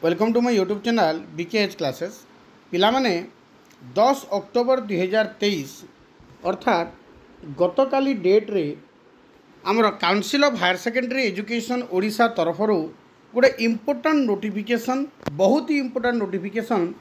Welcome to my YouTube channel BKH classes. पिलामाने 10 October 2023 अर्थात गतकाली डेट रे आमर council of higher secondary education Odisha तरफ गोटे इम्पोर्टाट नोटिफिकेशन बहुत ही इम्पोर्टाट नोटिफिकेशन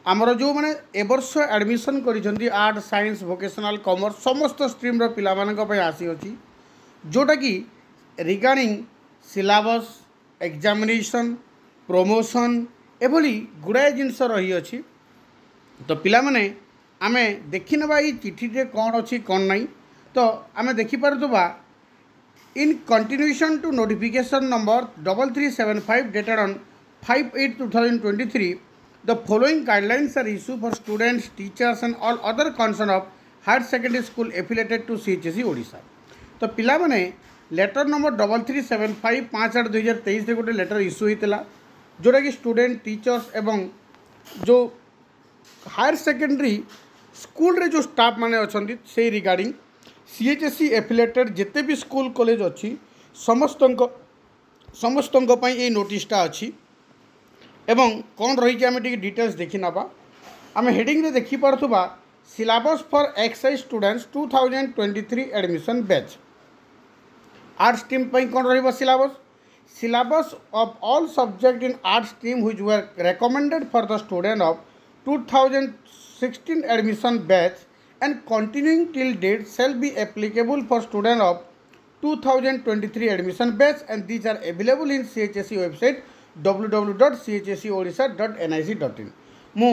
आमर जो मैंने एवर्ष एडमिशन कर आर्ट साइंस वोकेशनल कॉमर्स समस्त स्ट्रीम रो पिला मानक पय आसी अछि जोटा कि रिगार्डिंग सिलेबस एग्जामिनेशन प्रमोशन एभली गुड़ाए जिनस रही अछि। तो पिला माने आमे देखि नबा ई चिठी रे कोन अछि कोन नाही। तो आमे देखि पारतबा in continuation to notification number 3375 dated on 5/8/2023 the following guidelines are issued for students teachers and all other concern of higher secondary school affiliated to CHSE Odisha। तो पिला माने लेटर नंबर 3375 5/8/2023 गोटे लेटर इश्यू होता जोटा कि student teachers एवं जो higher secondary school रे जो स्टाफ माने अछंती से रिगार्डिंग CHSE एफिलेटेड जिते भी स्कूल कॉलेज अच्छी समस्त ये नोटिसटा अच्छी एवं कौन रही आम डिटेल्स देखी नवा। आम हेडिंग रे देखी पार्थुबा syllabus for excise students 2023 admission batch art stream कौन रही syllabus syllabus of all subject in art stream which were recommended for the student of 2016 admission batch and continuing till date shall be applicable for student of 2023 admission batch and these are available in CHSE website www.chseodisha.nic.in। मु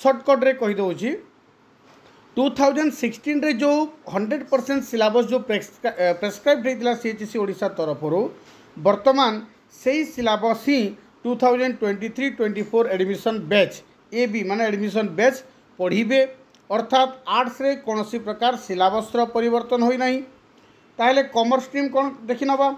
shortcut रे कहि दउची 2016 रे जो 100% syllabus जो prescribed होइतिला CHSE Odisha तरफरो वर्तमान से सिलेबस ही 2023-24 एडमिशन बैच ए बी माने एडमिशन बैच पढ़िबे अर्थात आर्ट्स रे कौन सी प्रकार सिलेबस परिवर्तन होई नहीं। ताहले कॉमर्स स्ट्रीम कौन देखि नबा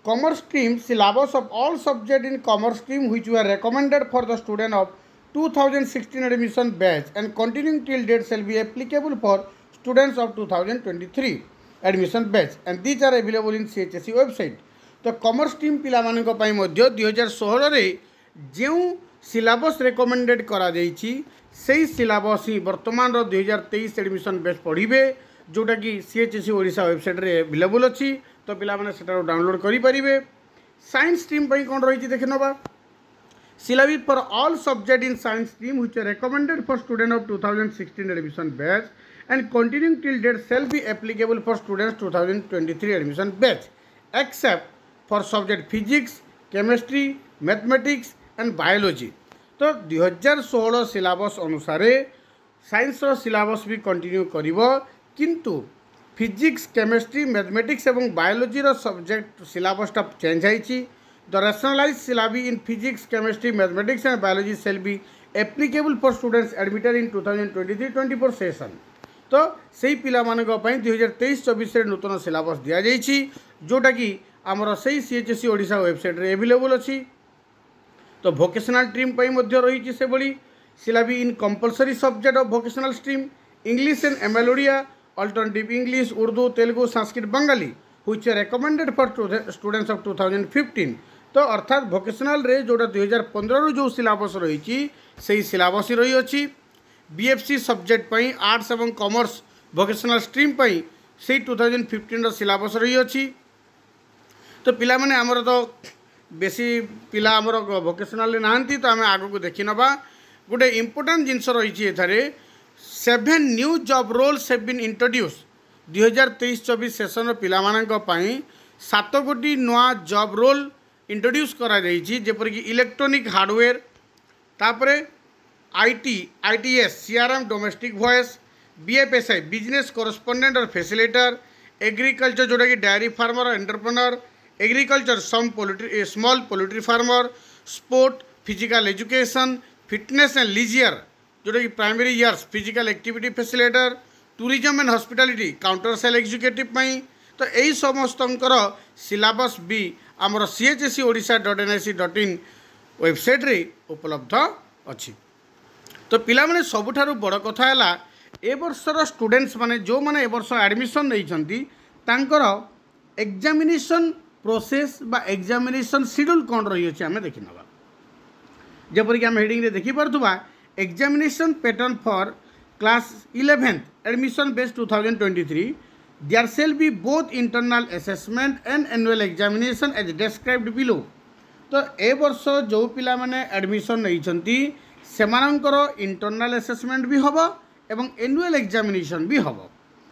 commerce stream syllabus of all subject in commerce stream which were recommended for the student of 2016 admission batch and continuing till date shall be applicable for students of 2023 admission batch and these are available in CHSE website. तो commerce team पिला मानक पई मध्य 2016 रे जो syllabus recommended करा जाइछि सेही syllabus ही वर्तमान रो 2023 एडमिशन बैच पढ़िबे जोटा कि CHSE ओडिशा वेबसाइट रे अवेलेबल अछि। तो पिला माने सेटा डाउनलोड करि परिबे। साइंस स्ट्रीम पई कोन रहिछि देखि नबा syllabus for all subject in science stream which are recommended for student of 2016 admission batch and continuing till date shall be applicable for students 2023 admission batch except for subject physics, chemistry, mathematics and biology। तो 2016 syllabus अनुसार science रो syllabus भी continue करिवो किंतु physics chemistry mathematics एवं biology रो subject syllabus टा change आइछि। The rationalize syllabus in physics chemistry mathematics and biology shall be applicable for students admitted in 2023-24 session. तो सही पिला मानक पई 2023-24 रे नूतन सिलेबस दिया जाइछि जोटा कि आमर सही CHSE ओडिशा वेबसाइट रे अवेलेबल अछि। तो वोकेशनल स्ट्रीम पई मध्य रही से बड़ी syllabus in compulsory subject of vocational stream English and ML Odia alternative English Urdu Telugu Sanskrit Bengali which are recommended for students of 2015। तो अर्थात वोकेशनल रे जोटा 2015 रो जो सिलेबस रही सही सिलेबस ही रही अछि। BFC सब्जेक्ट पई आर्ट्स एवं कॉमर्स वोकेशनल स्ट्रीम पई सही 2015 रो सिलेबस रही अछि। तो पिला माने हमर तो बेसी पिला हमर वोकेशनल नाहंती तो आम आगु को देखि नबा गोटे इम्पोर्टेंट जिनस रही एथारे 7 new job roles have been introduce 2023-24 session पिला मानक पई 7 गोटी नवा जॉब रोल इंट्रोड्यूस करा जाइछि जेपर कि इलेक्ट्रॉनिक हार्डवेयर तापरे ITS CRM domestic voice BFSI business correspondent और फैसिलिटेटर एग्रीकल्चर जोटा कि डायरी फार्मर और entrepreneur agriculture small poultry farmer sport physical education fitness and leisure जोटा कि primary years physical activity facilitator tourism and hospitality counter sale executive पई। तो यही समस्तंकर syllabus भी आमर CHSEodisha.nic.in वेबसाइट रे उपलब्ध अच्छी। तो पिला माने सबुठारु बड़ कथा है ए वर्षर स्टूडेंट्स माने जो माने ए वर्ष एडमिशन नहीं तांकर एग्जामिनेशन प्रोसेस बा एग्जामिनेशन शेड्यूल कौन रही है आम देखी नवा। जेपरिक आम हेडिंग रे देखि पारथुबा examination pattern for class 11th admission base 2023 there shall be both internal assessment and annual examination as described below। तो ए वर्ष जो पिला माने एडमिशन नहीं सेमानंकर इंटरनल असेसमेंट भी हम एवं एनुअल एग्जामिनेशन भी हम।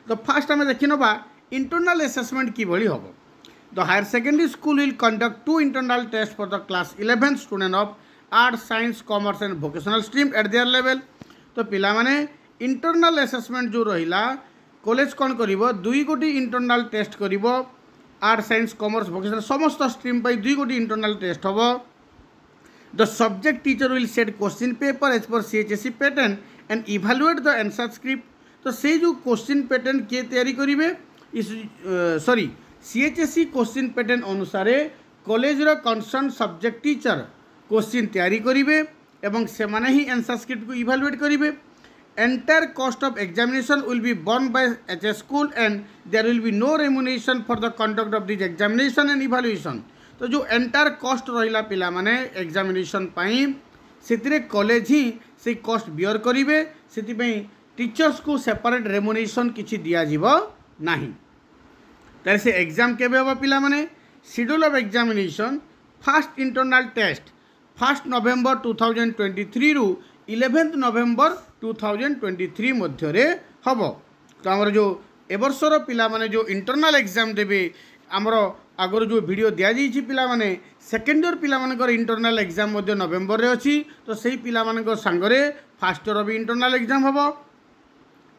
तो फास्ट आम देखि नबा इंटरनल असेसमेंट किभली हम। The higher secondary school will conduct 2 internal test for the class 11 student of arts science commerce and vocational stream at their level. तो पिला माने इंटरनल असेसमेंट जो रहिला कॉलेज कौन करिवो 2 गोटी इंटरनल टेस्ट करिवो आर्ट साइंस कॉमर्स वोकेशनल समस्त स्ट्रीम पर 2 गोटी इंटरनल टेस्ट हम। The subject teacher will set question paper as per CHSE pattern and evaluate the answer script. तो से जो क्वेश्चन पैटर्न किए तैयारी करिवे इस सॉरी सीएचएसई क्वेश्चन पैटर्न अनुसार कॉलेज रो कंसर्न सब्जेक्ट टीचर क्वेश्चन तैयारी करिवे एवं से माने ही आंसर स्क्रिप्ट को इवैल्यूएट करिवे। Entire cost of examination will be borne by HS school and there will be no remuneration for the conduct of this examination and evaluation. तो जो एंटायर कॉस्ट रहिला पिला माने एग्जामिनेशन पाई सेतिरे कॉलेज ही से cost bear करिवे सेति पई टीचर्स को सेपरेट रेम्युनरेशन किछि दिया जीवो नाही। तारे से एग्जाम केबे होबा पिला माने schedule of examination first internal test 1 November 2023 रु 11 नवेम्बर 2023 मध्य रे हबो। तो हमर जो ए वर्षर पिला माने जो इंटरनल एग्जाम देबे आमर आगर जो वीडियो दिया जाइए पिला माने सेकेंड इयर पिला मानकर इंटरनल एग्जाम मध्य नवेम्बर रे अछि। तो सही पिला मानकर संगरे फर्स्ट इयर भी इंटरनल एग्जाम हबो।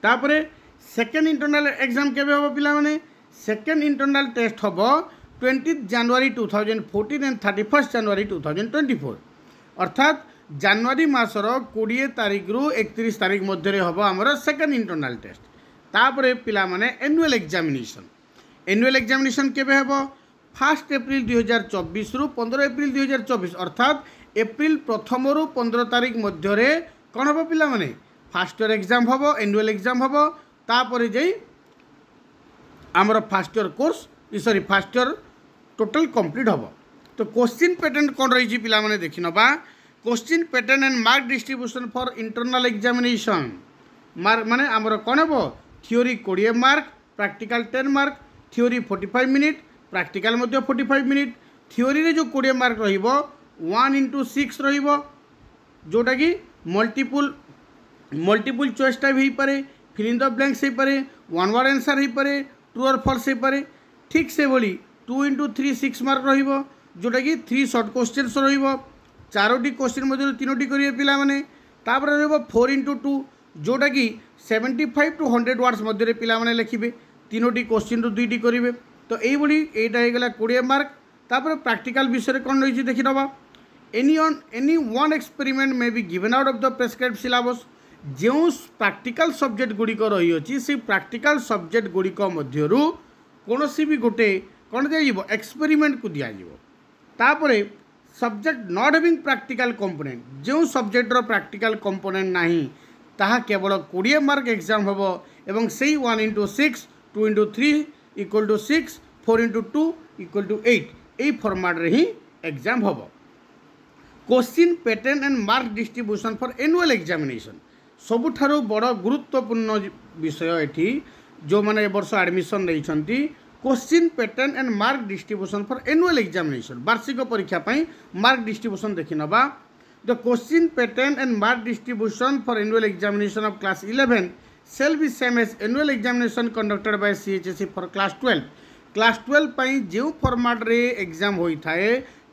तापरे सेकेंड इंटरनल एग्जाम केबे हबो पिला माने सेकेंड इंटरनल टेस्ट हबो 20 जनवरी 2014 एंड 31 जनवरी 2024 अर्थात जनवरी मासर 20 तारीख रु 31 तारीख मध्य रे हबो हमर सेकेंड इंटरनल टेस्ट। तापरे पिला माने एनुअल एग्जामिनेशन केबे हबो 1 एप्रिल 2024 रु 15 एप्रिल 2024 अर्थात एप्रिल प्रथम रु 15 तारीख मध्य रे कौन हम पिला माने फर्स्ट इयर एग्जाम हम एनुअल एग्जाम हम तापर जाई आमर first year course sorry first year total complete हम। तो क्वेश्चन पैटर्न कौन रही पिला माने देखि नबा question pattern and mark distribution for internal examination mark माने आमर कौन हम theory 20 mark practical 10 mark theory 45 minute practical 45 minute theory रे जो 20 मार्क रहिबो 1x6 रहिबो जोटा कि मल्टीपल चॉइस टाइप हो पारे फिल इन द ब्लैंक्स हो पारे वन वर्ड आंसर हो पारे ट्रू और फॉल्स हो पारे ठीक से बोली 2x3 6 मार्क रहिबो जोटा कि 3 शॉर्ट क्वेश्चंस रहिबो 4टी क्वेश्चन मध्य 3टी करिवे पिला माने तापर रहिबो 4x2 जोटा कि 75 to 100 वर्ड्स मध्य पिला माने लिखिबे 3टी क्वेश्चन रु 2टी करिवे। तो यही एटा हो गला 20 मार्क। तापर प्रैक्टिकल विषय कौन रही देखि नबा any one experiment may be given out of the prescribed syllabus जो प्रैक्टिकल सब्जेक्ट गुड़िक रही अछि से प्रैक्टिकल सब्जेक्ट गुड़िक मध्यरु कोनोसी भी गोटे कौन दिया एक्सपेरिमेंट को दिया तापर subject not having practical component जो सब्जेक्ट रो प्रैक्टिकल कंपोनेंट नाही ताहा केवल 20 मार्क एग्जाम होबो एवं सेही 1x6 2x3 equal to 6 4x2 equal to 8 यही फॉर्मेट रे ही एग्जाम हम। Question pattern and mark distribution for annual examination सबुठारु बड़ गुरुत्वपूर्ण विषय एठी जो माने वर्ष एडमिशन नहीं question pattern and mark distribution for annual examination वार्षिक परीक्षा पई मार्क डिस्ट्रीब्यूशन देखि नबा the question pattern and mark distribution for annual examination of class 11 shall be same as annual examination conducted by CHSE for class 12 class 12 पई जो format रे exam होई थाए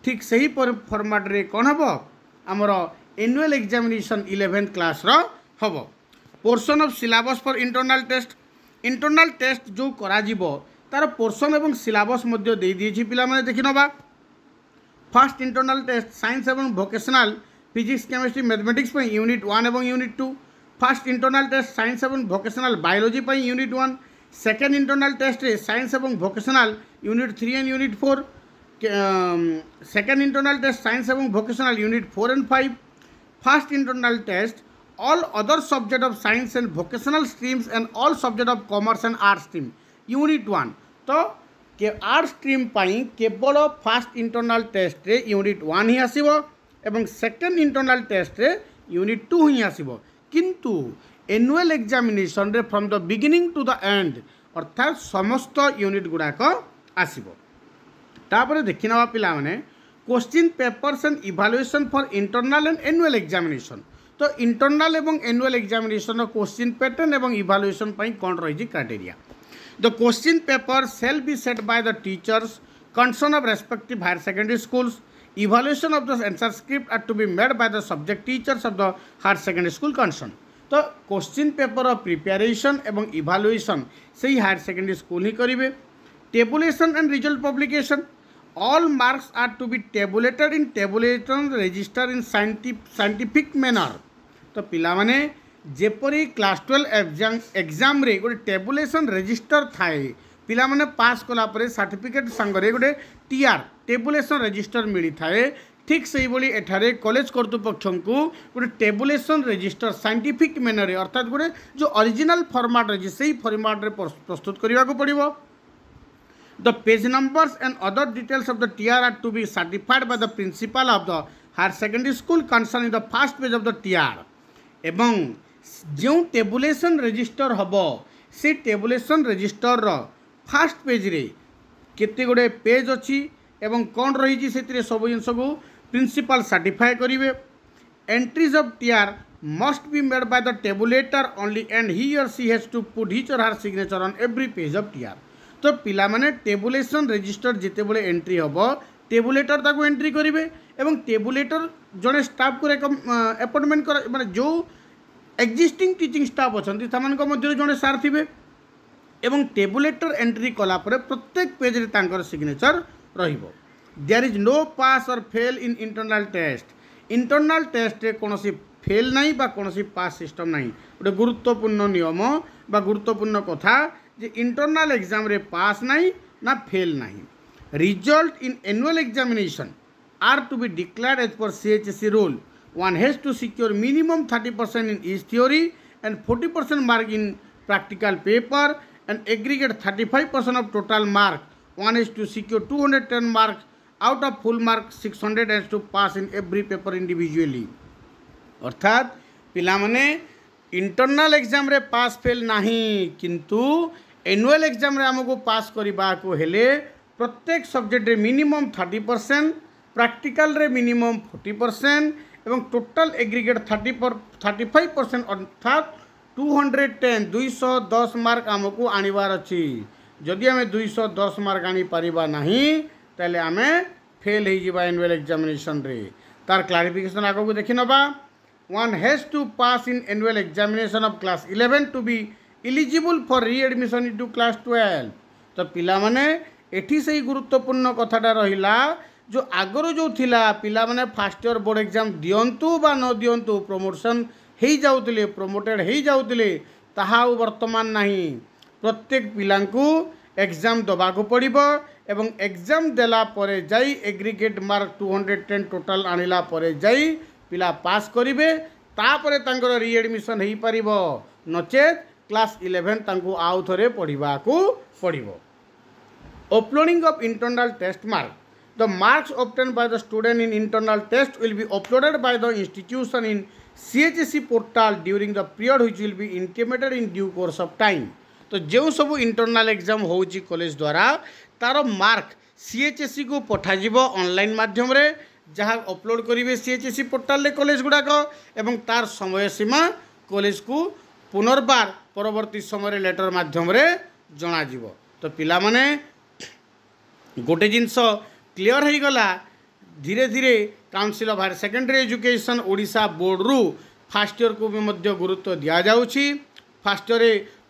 ठीक सही फॉर्मेट रे कौन हबो हमर एनुअल एग्जामिनेशन 11th क्लास रो हबो। Portion of syllabus for internal test जो करा जिवो तार पोर्शन एवं सिलेबस मध्य दे दिए पिला माने देखि नबा फर्स्ट इंटरनल टेस्ट साइंस एवं वोकेशनल फिजिक्स केमिस्ट्री मैथमेटिक्स पई यूनिट 1 एवं unit 2 first internal test science एवं वोकेशनल बायोलॉजी पई unit 1 second internal test science एवं vocational unit 3 and unit 4 second internal test science एवं vocational unit 4 and 5 first internal test all other subject of science and vocational streams and all subject of commerce and art stream unit 1 तो के art stream पाई केवल first internal test रे unit 1 ही आसीबो एवं second internal test रे unit 2 ही आसीबो किंतु एनुअल एग्जामिनेशन रे from the beginning to the end अर्थात समस्त यूनिट गुड़ाक आसीबो। तापर देखि नवा पिला माने question papers and evaluation for internal and annual examination. तो इंटरनल एवं एनुअल एग्जामिनेशन क्वेश्चन पैटर्न एवं इवैल्यूएशन पई कोन रही criteria. The question paper shall be set by the teachers concern of respective higher secondary schools. Evaluation of the answer script are to be made by the subject teachers of the higher secondary school concern. तो question paper of preparation एवं evaluation से ही higher secondary school ही करेंगे। Tabulation and result publication all marks are to be tabulated in tabulation register in scientific manner। तो पिला माने जेपरी class 12 exam रे गोटे टेबुलेशन रजिस्टर थाए पिला माने पास कला परे सर्टिफिकेट संगरे गोटे टीआर टेबुलेशन रजिस्टर मिली थाए। ठीक से ही एठारे कॉलेज कर्तृपक्ष को गोटे टेबुलेशन रजिस्टर साइंटिफिक मैनर अर्थात गोटे जो ओरिजिनल फॉर्मेट रही से फॉर्मेट रे प्रस्तुत करने को पड़ो। The page numbers and other details of the TR are to be certified by the principal of the higher secondary school concerned in the first page of the TR। एवं जो tabulation register हम से tabulation register fast page रे केते गुड़े page अच्छी एवं कौन रही से सब जिन को प्रिंसिपल सर्टिफाई करेंगे। Entries of TR must be made by the tabulator only and he or she has to put his or her signature on every page of TR। तो पिला माने टेबुलेशन रजिस्टर जिते बड़े एंट्री हम tabulator ताको entry करेंगे एवं tabulator जड़े स्टाफ को अपॉइंटमेंट कर माने जो एक्जिस्टिंग टीचिंग स्टाफ अच्छा से जड़े सार थे एवं टेबुलेटर एंट्री कलापर प्रत्येक पेज रे तांकर सिग्नेचर रहिबो। There is no pass or fail in internal test. Internal test रे कोनोसी फेल नहीं बा कोनोसी पास सिस्टम नहीं। गोटे गुरुत्वपूर्ण नियम बा गुरुत्वपूर्ण कथा जे इंटरनल एग्जाम रे पास नहीं ना फेल नहीं। Result in annual examination are to be declared as per CHSE rule. One has to secure minimum 30% in each theory and 40% mark in practical paper and aggregate 35% of total mark. One has to secure 210 mark out of full mark 600 has to pass in every paper individually. अर्थात पिला माने internal exam रे pass fail नहीं किंतु annual exam रे हमको पास करबा को हेले प्रत्येक सब्जेक्ट रे मिनिमम 30% प्रैक्टिकल रे मिनिमम 40% एवं टोटल एग्रीगेट 35% अर्थात 210 मार्क हमको आनिबार अच्छी। जदि आम 210 मार्क आनी पारिबा नहीं ताले आमे फेल हो जावा एनुअल एग्जामिनेशन रे। तार क्लारिफिकेशन आगो देखि नबा। One has to pass in annual examination of class 11 to be eligible for re-admission into class 12। तो पिला माने एठी से ही गुरुत्वपूर्ण कथाटा रहिला जो आगरो जो थिला पिला माने फर्स्ट ईयर बोर्ड एग्जाम दियंतु बा न दियंतु प्रमोशन हेई जाउतिले प्रमोटेड हेई जाउतिले ताहा वर्तमान नहीं। प्रत्येक पिलांकु एग्जाम दबाको पड़िबो एवं एग्जाम देला परे जाई एग्रीगेट मार्क 210 टोटल आनिला परे जाई पिला पास करेंगे तापरे तांकर रीएडमिशन हो पारिबो नचेत क्लास 11 तांकु आउ थरे पढ़ा को पड़िबो। Uploading of internal test mark. The marks obtain by the student in internal test will be uploaded by the institution in CHSE portal during the period which will be intimated in due course of time. तो जो सब internal exam होउची college द्वारा तार mark CHSE को पठाजिबो online माध्यम रे जहाँ अपलोड करेंगे CHSE पोर्टाल कॉलेज गुड़ाक एवं तार समय सीमा कॉलेज को पुनर्बार परवर्ती समय लेटर माध्यम रे जना जीवो। तो पिला माने गोटे जिनस क्लियर हो गला धीरे धीरे council of higher secondary education Odisha board रु फास्ट ईयर को भी मध्य गुरुत्व दिया जाउछि। फास्ट ईयर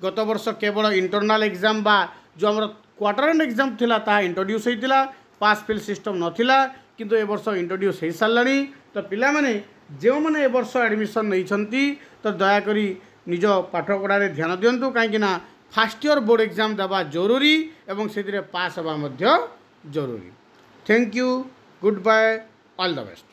गत वर्ष केवल इंटरनल एग्जाम बा जो हमर क्वार्टर एंड एग्जाम थिला ता इंट्रोड्यूस होइतिला पास फेल सिस्टम नथिला किंतु ए वर्ष इंट्रोड्यूस हो साराणी। तो पिला माने जो मैंने ए वर्ष एडमिशन नहीं तो दयाकोरी निज पाठपढ़ारे ध्यान दिंतु कहीं फास्ट ईयर बोर्ड एग्जाम देवा जरूरी एवं से पास हवा जरूरी। Thank you goodbye all the best.